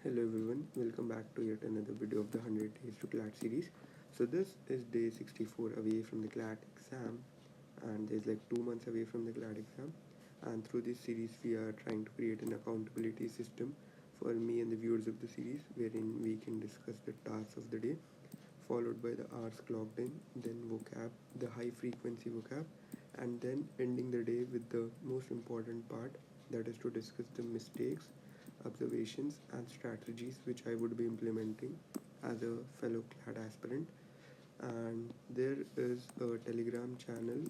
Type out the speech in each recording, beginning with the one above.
Hello everyone, welcome back to yet another video of the 100 Days to CLAT series. So this is day 64 away from the CLAT exam, and there's like 2 months away from the CLAT exam. And through this series we are trying to create an accountability system for me and the viewers of the series, wherein we can discuss the tasks of the day followed by the hours clocked in, then vocab, the high frequency vocab, and then ending the day with the most important part, that is to discuss the mistakes, observations, and strategies which I would be implementing as a fellow CLAT aspirant. And there is a Telegram channel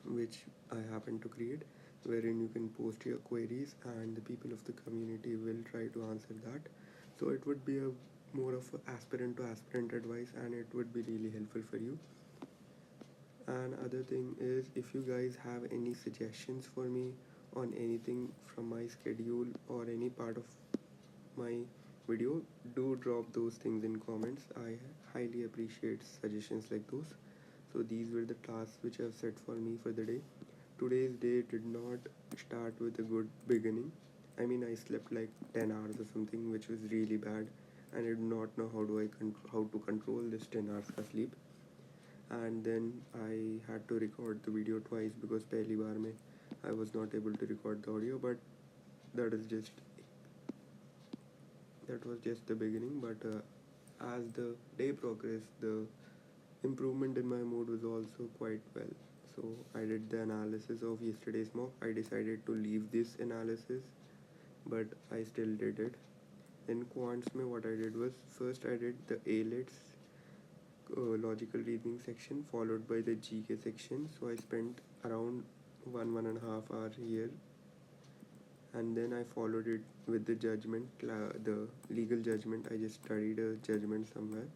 which I happen to create, wherein you can post your queries and the people of the community will try to answer that. So it would be a more of a aspirant to aspirant advice, and it would be really helpful for you. And other thing is, if you guys have any suggestions for me on anything from my schedule or any part of my video, do drop those things in comments. I highly appreciate suggestions like those. So these were the tasks which I've set for me for the day. Today's day did not start with a good beginning. I mean, I slept like 10 hours or something, which was really bad, and I did not know how to control this 10 hours of sleep. And then I had to record the video twice because पहली बार में I was not able to record the audio, but that is just that was just the beginning. But as the day progressed, the improvement in my mood was also quite well. So I did the analysis of yesterday's mock. I decided to leave this analysis, but I still did it. In quants mein, what I did was, first I did the ALETs, logical reasoning section, followed by the GK section. So I spent around 1.5 hour here, and then I followed it with the judgment, the legal judgment. I just studied a judgment somewhere,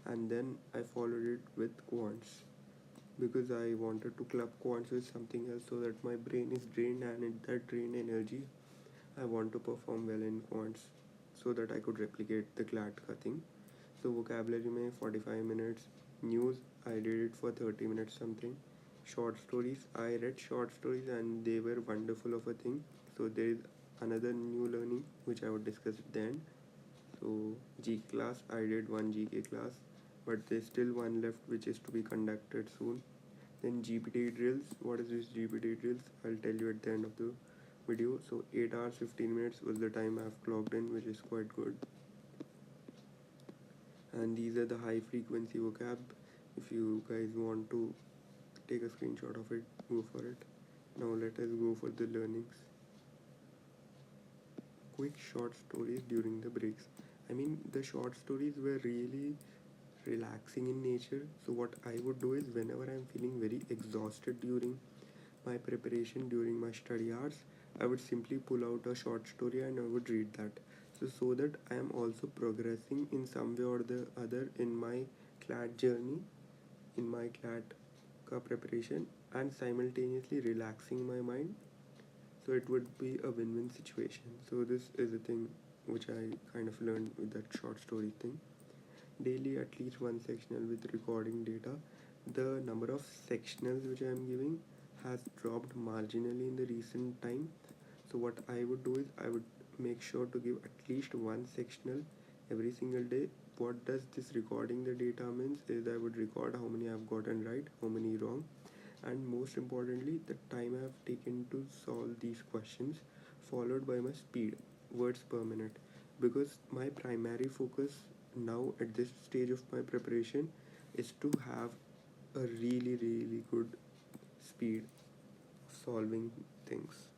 and then I followed it with quants because I wanted to club quants with something else so that my brain is drained, and in that drained energy I want to perform well in quants so that I could replicate the CLAT ka thing. So vocabulary में 45 minutes, news I did it for 30 minutes something. Short stories, I read short stories and they were wonderful of a thing. So there is another new learning which I would discuss at the end. So G class, I did one GK class, but there's still one left which is to be conducted soon. Then GPT drills. What is this GPT drills? I'll tell you at the end of the video. So 8 hours 15 minutes was the time I've clocked in, which is quite good. And these are the high frequency vocab. If you guys want to take a screenshot of it, go for it. Now let us go for the learnings. Quick short stories during the breaks. I mean, the short stories were really relaxing in nature. So what I would do is, whenever I'm feeling very exhausted during my preparation, during my study hours, I would simply pull out a short story and I would read that. So that I am also progressing in some way or the other in my CLAT journey, in my CLAT ka preparation, and simultaneously relaxing my mind. So it would be a win-win situation. So this is a thing which I kind of learned with that short story thing. Daily at least one sectional with recording data. The number of sectionals which I am giving has dropped marginally in the recent time. So what I would do is, I would make sure to give at least one sectional every single day. What does this recording the data means is, I would record how many I've gotten right, how many wrong, and most importantly the time I have taken to solve these questions, followed by my speed, words per minute, because my primary focus now at this stage of my preparation is to have a really good speed of solving things.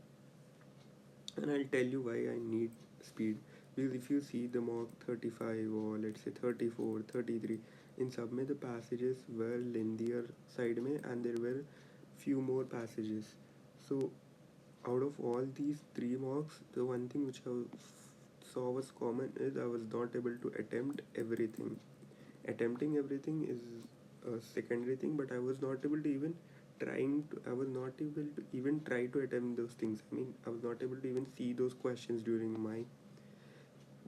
And I'll tell you why I need speed. Because if you see the mock 35 or let's say 34, 33, in some में the passages were lengthier side में, and there were few more passages. So out of all these three mocks, the one thing which I saw was common is, I was not able to attempt everything. Attempting everything is a secondary thing, but I was not able to even I was not able to even try to attempt those things. I mean, I was not able to even see those questions during my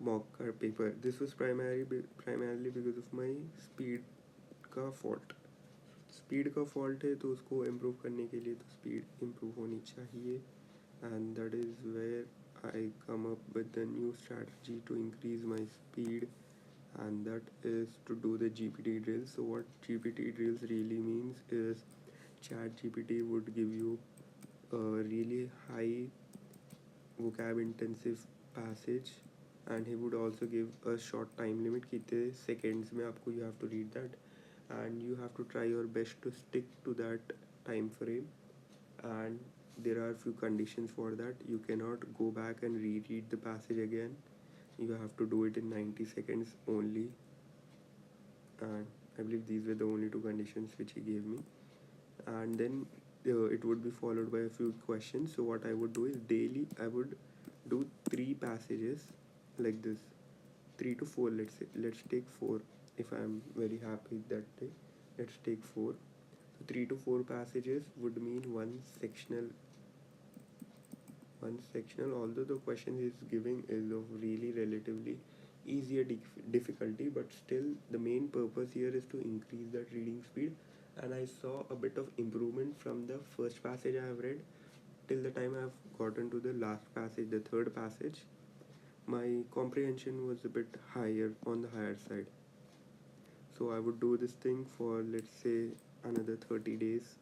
mock paper. This was primarily because of my speed का fault. Speed का fault है, तो उसको improve करने के लिए तो speed improve होनी चाहिए, and that is where I come up with a new strategy to increase my speed, and that is to do the GPT drills. So what GPT drills really means is chat GPT would give you a really high vocab intensive passage, and he would also give a short time limit कितने seconds में आपको you have to read that, and you have to try your best to stick to that time frame. And there are few conditions for that. You cannot go back and reread the passage again. You have to do it in 90 seconds only, and I believe these were the only two conditions which he gave me. And then it would be followed by a few questions. So what I would do is daily I would do three passages like this, three to four. Let's take four. If I'm very happy that day, let's take four. So three to four passages would mean one sectional, although the question is giving is of really relatively easier difficulty, but still the main purpose here is to increase that reading speed. And I saw a bit of improvement from the first passage I have read till the time I have gotten to the last passage, the third passage. My comprehension was a bit higher, on the higher side. So I would do this thing for, let's say, another 30 days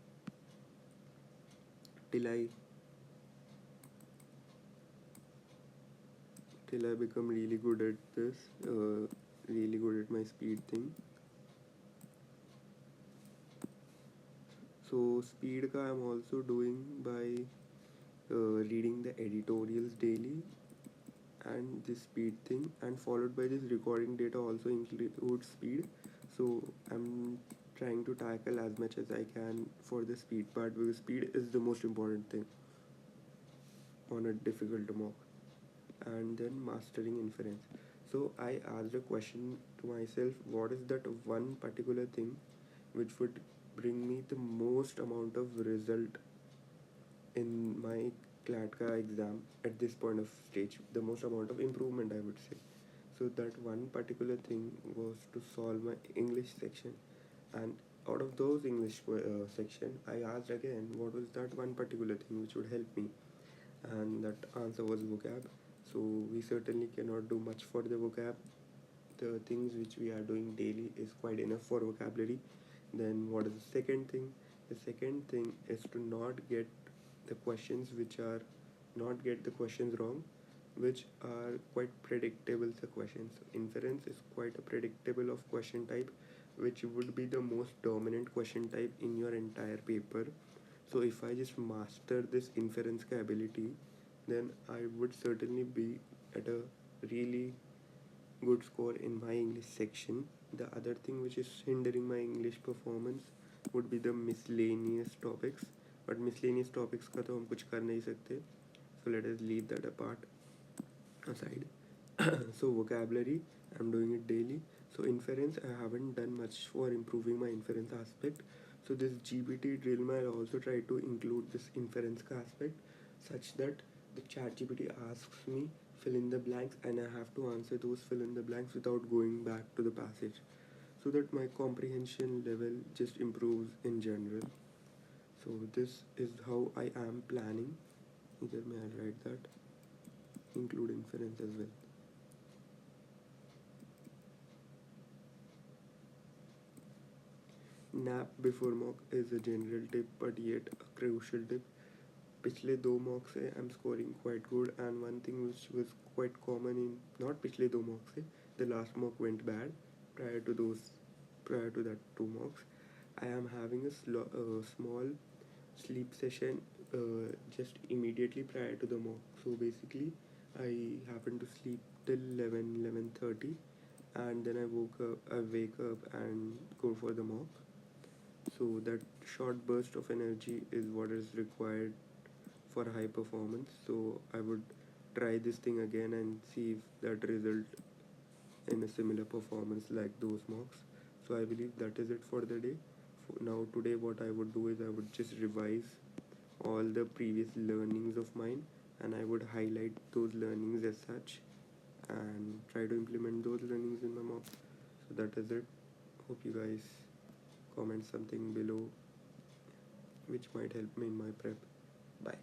till I become really good at this, really good at my speed thing. So speed ka I'm also doing by reading the editorials daily, and this speed thing, and followed by this recording data also includes speed. So I'm trying to tackle as much as I can for the speed part, because speed is the most important thing on a difficult mock. And then mastering inference. So I asked a question to myself, what is that one particular thing which would bring me the most amount of result in my CLAT exam at this point of stage, the most amount of improvement I would say. So that one particular thing was to solve my English section, and out of those English section, I asked again what was that one particular thing which would help me, and that answer was vocab. So we certainly cannot do much for the vocab. The things which we are doing daily is quite enough for vocabulary. Then what is the second thing? The second thing is to not get the questions wrong, which are quite predictable the questions. So inference is quite a predictable of question type, which would be the most dominant question type in your entire paper. So if I just master this inference ability, then I would certainly be at a really good score in my English section. The other thing which is hindering my English performance would be the miscellaneous topics. But miscellaneous topics का तो हम कुछ कर नहीं सकते. So let us leave that aside. So vocabulary, I'm doing it daily. So inference, I haven't done much for improving my inference aspect. So this GPT drill I'll also try to include this inference aspect, such that the chat GPT asks me fill in the blanks, and I have to answer those fill in the blanks without going back to the passage, so that my comprehension level just improves in general. So this is how I am planning. Either may I write that, include inference as well. Nap before mock is a general tip, but yet a crucial tip. पिछले दो mock से I am scoring quite good, and one thing which was quite common in not पिछले दो mock से, the last mock went bad prior to that two mocks. I am having a small sleep session just immediately prior to the mock. So basically I happened to sleep till 11:30, and then I wake up and go for the mock. So that short burst of energy is what is required for high performance. So I would try this thing again and see if that result in a similar performance like those mocks. So I believe that is it for the day. Now today what I would do is I would just revise all the previous learnings of mine, and I would highlight those learnings as such and try to implement those learnings in my mock. So that is it. Hope you guys comment something below which might help me in my prep. Bye.